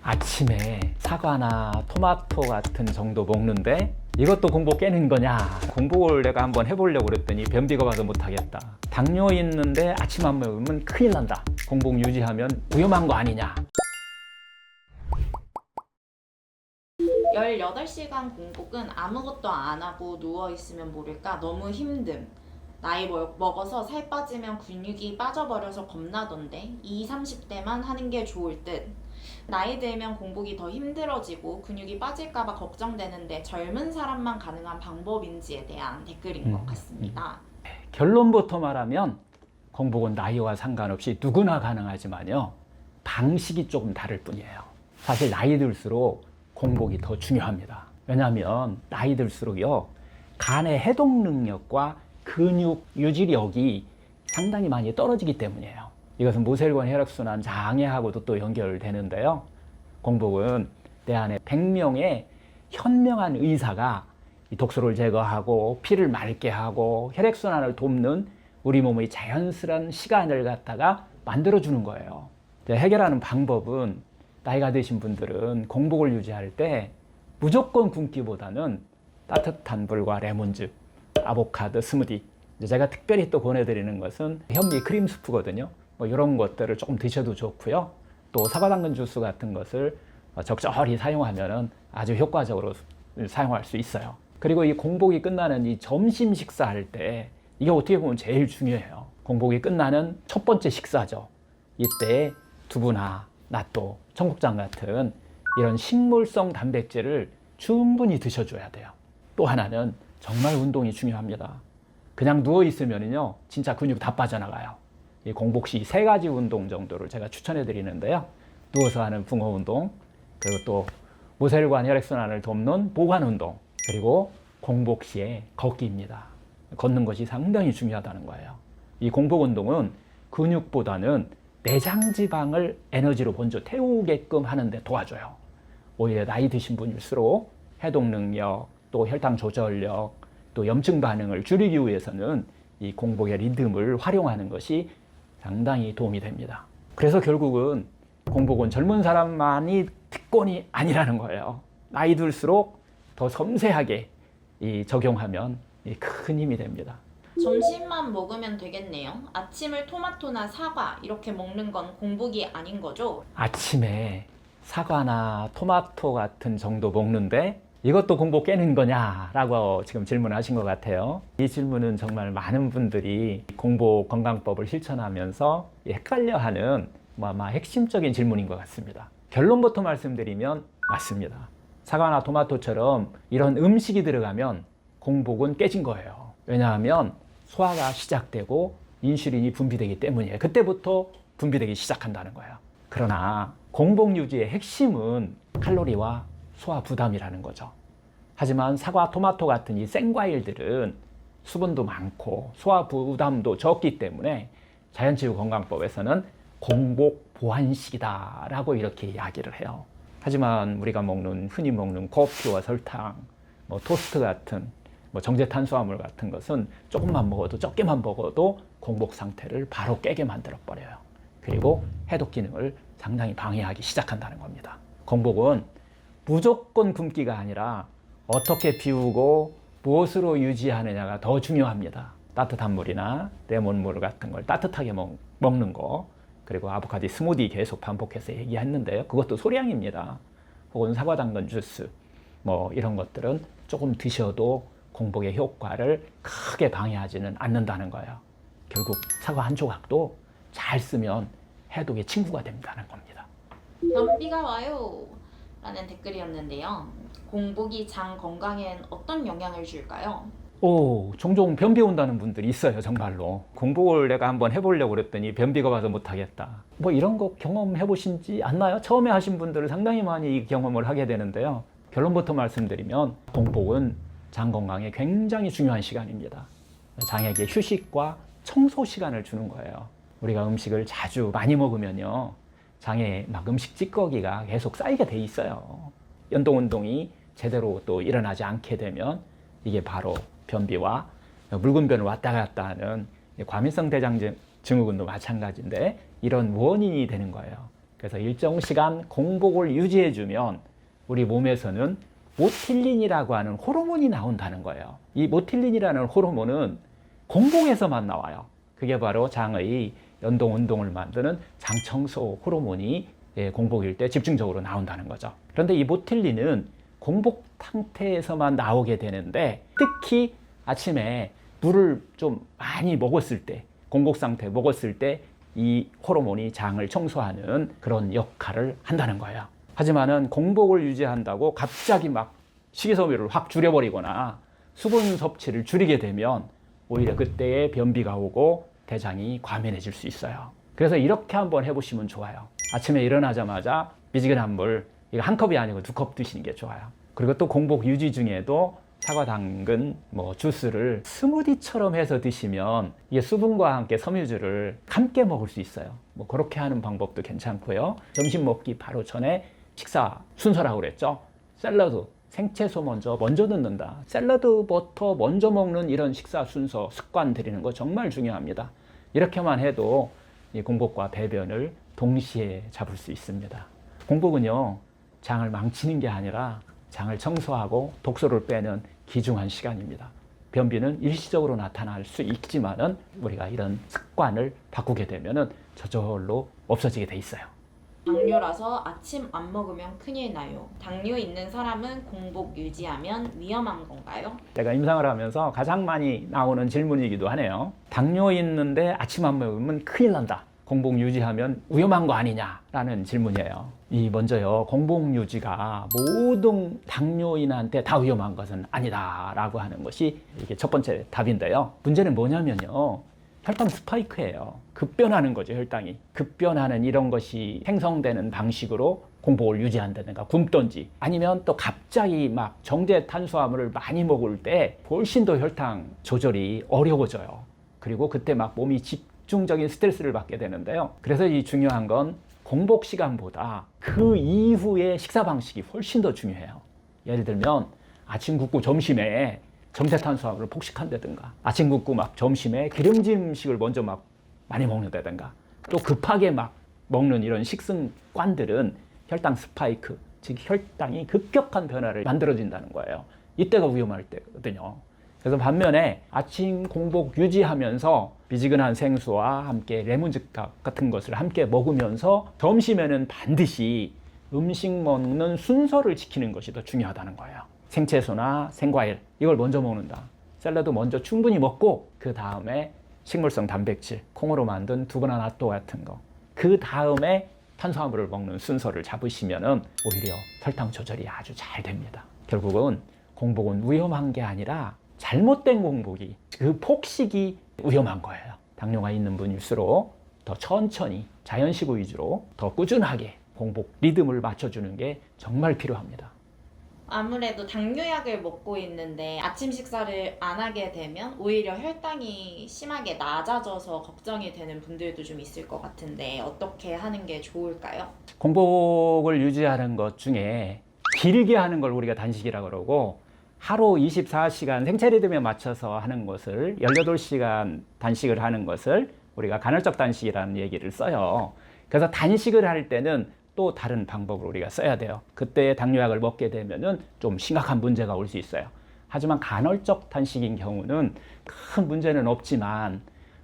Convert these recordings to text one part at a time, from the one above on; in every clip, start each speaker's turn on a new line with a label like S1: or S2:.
S1: 아침에 사과나 토마토 같은 정도 먹는데 이것도 공복 깨는 거냐? 공복을 내가 한번 해보려고 그랬더니 변비가 와서 못하겠다. 당뇨 있는데 아침 안 먹으면 큰일 난다. 공복 유지하면 위험한 거 아니냐?
S2: 18시간 공복은 아무것도 안 하고 누워있으면 모를까 너무 힘듦. 나이 먹어서 살 빠지면 근육이 빠져버려서 겁나던데 20, 30대만 하는 게 좋을 듯. 나이 들면 공복이 더 힘들어지고 근육이 빠질까봐 걱정되는데 젊은 사람만 가능한 방법인지에 대한 댓글인 것 같습니다.
S1: 결론부터 말하면 공복은 나이와 상관없이 누구나 가능하지만요. 방식이 조금 다를 뿐이에요. 사실 나이 들수록 공복이 더 중요합니다. 왜냐하면 나이 들수록요. 간의 해독 능력과 근육 유지력이 상당히 많이 떨어지기 때문이에요. 이것은 모세혈관 혈액순환 장애하고도 또 연결되는데요. 공복은 내 안에 100명의 현명한 의사가 이 독소를 제거하고 피를 맑게 하고 혈액순환을 돕는 우리 몸의 자연스러운 시간을 갖다가 만들어주는 거예요. 해결하는 방법은 나이가 드신 분들은 공복을 유지할 때 무조건 굶기보다는 따뜻한 물과 레몬즙, 아보카도 스무디, 제가 특별히 또 권해드리는 것은 현미 크림 수프거든요. 뭐 이런 것들을 조금 드셔도 좋고요. 또 사과당근 주스 같은 것을 적절히 사용하면 아주 효과적으로 사용할 수 있어요. 그리고 이 공복이 끝나는 이 점심 식사할 때 이게 어떻게 보면 제일 중요해요. 공복이 끝나는 첫 번째 식사죠. 이때 두부나 낫또, 청국장 같은 이런 식물성 단백질을 충분히 드셔줘야 돼요. 또 하나는 정말 운동이 중요합니다. 그냥 누워있으면요 진짜 근육 다 빠져나가요. 이 공복 시 3가지 운동 정도를 제가 추천해 드리는데요. 누워서 하는 붕어 운동, 그리고 또 모세혈관 혈액순환을 돕는 보관 운동, 그리고 공복 시에 걷기입니다. 걷는 것이 상당히 중요하다는 거예요. 이 공복 운동은 근육보다는 내장 지방을 에너지로 먼저 태우게끔 하는데 도와줘요. 오히려 나이 드신 분일수록 해독 능력, 또 혈당 조절력, 또 염증 반응을 줄이기 위해서는 이 공복의 리듬을 활용하는 것이 상당히 도움이 됩니다. 그래서 결국은 공복은 젊은 사람만이 특권이 아니라는 거예요. 나이 들수록 더 섬세하게 적용하면 큰 힘이 됩니다.
S2: 점심만 먹으면 되겠네요. 아침을 토마토나 사과 이렇게 먹는 건 공복이 아닌 거죠?
S1: 아침에 사과나 토마토 같은 정도 먹는데 이것도 공복 깨는 거냐라고 지금 질문하신 것 같아요. 이 질문은 정말 많은 분들이 공복 건강법을 실천하면서 헷갈려하는 아마 핵심적인 질문인 것 같습니다. 결론부터 말씀드리면 맞습니다. 사과나 토마토처럼 이런 음식이 들어가면 공복은 깨진 거예요. 왜냐하면 소화가 시작되고 인슐린이 분비되기 때문이에요. 그때부터 분비되기 시작한다는 거예요. 그러나 공복 유지의 핵심은 칼로리와 소화 부담이라는 거죠. 하지만 사과, 토마토 같은 이 생과일들은 수분도 많고 소화 부담도 적기 때문에 자연치유 건강법에서는 공복 보완식이다라고 이렇게 이야기를 해요. 하지만 우리가 흔히 먹는 커피와 설탕, 토스트 같은 정제 탄수화물 같은 것은 조금만 먹어도 적게만 먹어도 공복 상태를 바로 깨게 만들어 버려요. 그리고 해독 기능을 상당히 방해하기 시작한다는 겁니다. 공복은 무조건 굶기가 아니라 어떻게 비우고 무엇으로 유지하느냐가 더 중요합니다. 따뜻한 물이나 레몬물 같은 걸 따뜻하게 먹는 거, 그리고 아보카도 스무디 계속 반복해서 얘기했는데요. 그것도 소량입니다. 혹은 사과당근 주스, 이런 것들은 조금 드셔도 공복의 효과를 크게 방해하지는 않는다는 거예요. 결국 사과 한 조각도 잘 쓰면 해독의 친구가 된다는 겁니다.
S2: 변비가 와요 라는 댓글이었는데요. 공복이 장 건강엔 어떤 영향을 줄까요?
S1: 종종 변비 온다는 분들이 있어요. 정말로 공복을 내가 한번 해보려고 그랬더니 변비가 와서 못하겠다. 이런 거 경험해 보신지 않나요? 처음에 하신 분들은 상당히 많이 이 경험을 하게 되는데요. 결론부터 말씀드리면 공복은 장 건강에 굉장히 중요한 시간입니다. 장에게 휴식과 청소 시간을 주는 거예요. 우리가 음식을 자주 많이 먹으면요, 장에 음식 찌꺼기가 계속 쌓이게 돼 있어요. 연동 운동이 제대로 또 일어나지 않게 되면 이게 바로 변비와 묽은 변을 왔다 갔다 하는 과민성 대장 증후군도 마찬가지인데 이런 원인이 되는 거예요. 그래서 일정 시간 공복을 유지해주면 우리 몸에서는 모틸린이라고 하는 호르몬이 나온다는 거예요. 이 모틸린이라는 호르몬은 공복에서만 나와요. 그게 바로 장의 연동 운동을 만드는 장청소 호르몬이 공복일 때 집중적으로 나온다는 거죠. 그런데 이 모틸린은 공복 상태에서만 나오게 되는데, 특히 아침에 물을 좀 많이 먹었을 때, 공복 상태 먹었을 때 이 호르몬이 장을 청소하는 그런 역할을 한다는 거예요. 하지만은 공복을 유지한다고 갑자기 막 식이섬유를 확 줄여버리거나 수분 섭취를 줄이게 되면 오히려 그때에 변비가 오고 대장이 과민해질 수 있어요. 그래서 이렇게 한번 해보시면 좋아요. 아침에 일어나자마자 미지근한 물, 이거 한 컵이 아니고 2컵 드시는 게 좋아요. 그리고 또 공복 유지 중에도 사과, 당근, 주스를 스무디처럼 해서 드시면 이게 수분과 함께 섬유질을 함께 먹을 수 있어요. 그렇게 하는 방법도 괜찮고요. 점심 먹기 바로 전에 식사 순서라고 그랬죠. 샐러드, 생채소 먼저 넣는다. 샐러드 버터 먼저 먹는 이런 식사 순서 습관 들이는 거 정말 중요합니다. 이렇게만 해도 이 공복과 배변을 동시에 잡을 수 있습니다. 공복은요, 장을 망치는 게 아니라 장을 청소하고 독소를 빼는 귀중한 시간입니다. 변비는 일시적으로 나타날 수 있지만은 우리가 이런 습관을 바꾸게 되면은 저절로 없어지게 돼 있어요.
S2: 당뇨라서 아침 안 먹으면 큰일 나요. 당뇨 있는 사람은 공복 유지하면 위험한 건가요?
S1: 제가 임상을 하면서 가장 많이 나오는 질문이기도 하네요. 당뇨 있는데 아침 안 먹으면 큰일 난다. 공복 유지하면 위험한 거 아니냐라는 질문이에요. 먼저요, 공복 유지가 모든 당뇨인한테 다 위험한 것은 아니다라고 하는 것이 이게 첫 번째 답인데요. 문제는 뭐냐면요, 혈당 스파이크예요. 급변하는 거죠, 혈당이. 급변하는 이런 것이 생성되는 방식으로 공복을 유지한다든가 굶던지, 아니면 또 갑자기 막 정제 탄수화물을 많이 먹을 때 훨씬 더 혈당 조절이 어려워져요. 그리고 그때 막 몸이 집중적인 스트레스를 받게 되는데요. 그래서 이 중요한 건 공복 시간보다 그 이후의 식사 방식이 훨씬 더 중요해요. 예를 들면 아침 굶고 점심에 정제탄수화물을 폭식한다든가, 아침 굶고 막 점심에 기름진 음식을 먼저 막 많이 먹는다든가, 또 급하게 막 먹는 이런 식습관들은 혈당 스파이크, 즉 혈당이 급격한 변화를 만들어진다는 거예요. 이때가 위험할 때거든요. 그래서 반면에 아침 공복 유지하면서 미지근한 생수와 함께 레몬즙 같은 것을 함께 먹으면서 점심에는 반드시 음식 먹는 순서를 지키는 것이 더 중요하다는 거예요. 생채소나 생과일, 이걸 먼저 먹는다. 샐러드 먼저 충분히 먹고 그 다음에 식물성 단백질, 콩으로 만든 두부나 낫또 같은 거, 그 다음에 탄수화물을 먹는 순서를 잡으시면은 오히려 혈당 조절이 아주 잘 됩니다. 결국은 공복은 위험한 게 아니라 잘못된 공복이, 그 폭식이 위험한 거예요. 당뇨가 있는 분일수록 더 천천히 자연식 위주로 더 꾸준하게 공복 리듬을 맞춰주는 게 정말 필요합니다.
S2: 아무래도 당뇨약을 먹고 있는데 아침 식사를 안 하게 되면 오히려 혈당이 심하게 낮아져서 걱정이 되는 분들도 좀 있을 것 같은데 어떻게 하는 게 좋을까요?
S1: 공복을 유지하는 것 중에 길게 하는 걸 우리가 단식이라고 그러고, 하루 24시간 생체 리듬에 맞춰서 하는 것을 18시간 단식을 하는 것을 우리가 간헐적 단식이라는 얘기를 써요. 그래서 단식을 할 때는 또 다른 방법을 우리가 써야 돼요. 그때 당뇨약을 먹게 되면은 좀 심각한 문제가 올 수 있어요. 하지만 간헐적 단식인 경우는 큰 문제는 없지만,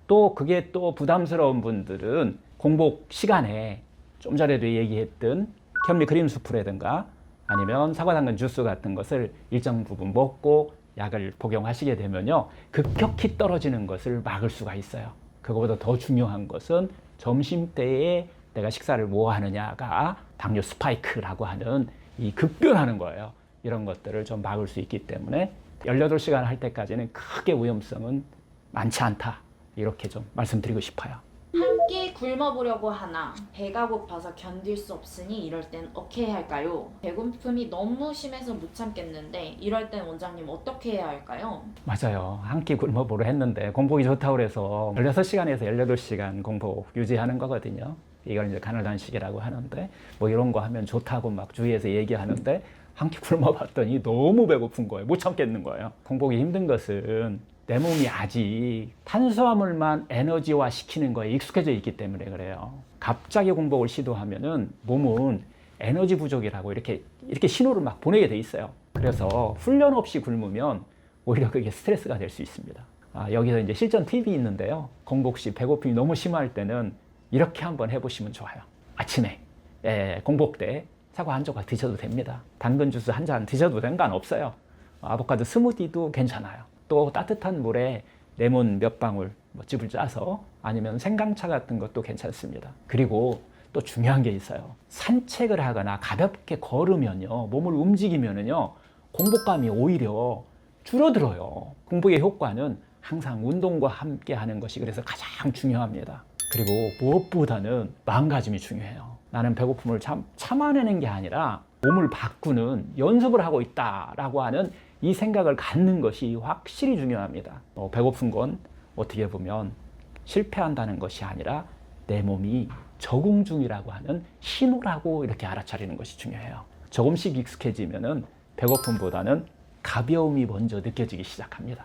S1: 또 그게 또 부담스러운 분들은 공복 시간에 좀 전에도 얘기했던 현미 크림 수프라든가 아니면 사과 당근 주스 같은 것을 일정 부분 먹고 약을 복용하시게 되면요, 급격히 떨어지는 것을 막을 수가 있어요. 그거보다 더 중요한 것은 점심때에 내가 식사를 뭐 하느냐가 당뇨 스파이크라고 하는 이 급변하는 거예요. 이런 것들을 좀 막을 수 있기 때문에 18시간 할 때까지는 크게 위험성은 많지 않다, 이렇게 좀 말씀드리고 싶어요.
S2: 한 끼 굶어보려고 하나 배가 고파서 견딜 수 없으니 이럴 땐 어떻게 해야 할까요? 배고픔이 너무 심해서 못 참겠는데 이럴 땐 원장님 어떻게 해야 할까요?
S1: 맞아요. 한 끼 굶어보려 했는데 공복이 좋다고 그래서 16시간에서 18시간 공복 유지하는 거거든요. 이걸 이제 간헐단식이라고 하는데, 이런 거 하면 좋다고 막 주위에서 얘기하는데 한 끼 굶어봤더니 너무 배고픈 거예요. 못 참겠는 거예요. 공복이 힘든 것은 내 몸이 아직 탄수화물만 에너지화 시키는 거에 익숙해져 있기 때문에 그래요. 갑자기 공복을 시도하면은 몸은 에너지 부족이라고 이렇게 신호를 막 보내게 돼 있어요. 그래서 훈련 없이 굶으면 오히려 그게 스트레스가 될 수 있습니다. 여기서 이제 실전 팁이 있는데요. 공복 시 배고픔이 너무 심할 때는 이렇게 한번 해보시면 좋아요. 아침에 공복 때 사과 한 조각 드셔도 됩니다. 당근 주스 한 잔 드셔도 상관없어요. 아보카도 스무디도 괜찮아요. 또 따뜻한 물에 레몬 몇 방울 즙을 짜서 아니면 생강차 같은 것도 괜찮습니다. 그리고 또 중요한 게 있어요. 산책을 하거나 가볍게 걸으면요, 몸을 움직이면은요, 공복감이 오히려 줄어들어요. 공복의 효과는 항상 운동과 함께 하는 것이 그래서 가장 중요합니다. 그리고 무엇보다는 마음가짐이 중요해요. 나는 배고픔을 참아내는 게 아니라 몸을 바꾸는 연습을 하고 있다라고 하는 이 생각을 갖는 것이 확실히 중요합니다. 배고픈 건 어떻게 보면 실패한다는 것이 아니라 내 몸이 적응 중이라고 하는 신호라고 이렇게 알아차리는 것이 중요해요. 조금씩 익숙해지면은 배고픔보다는 가벼움이 먼저 느껴지기 시작합니다.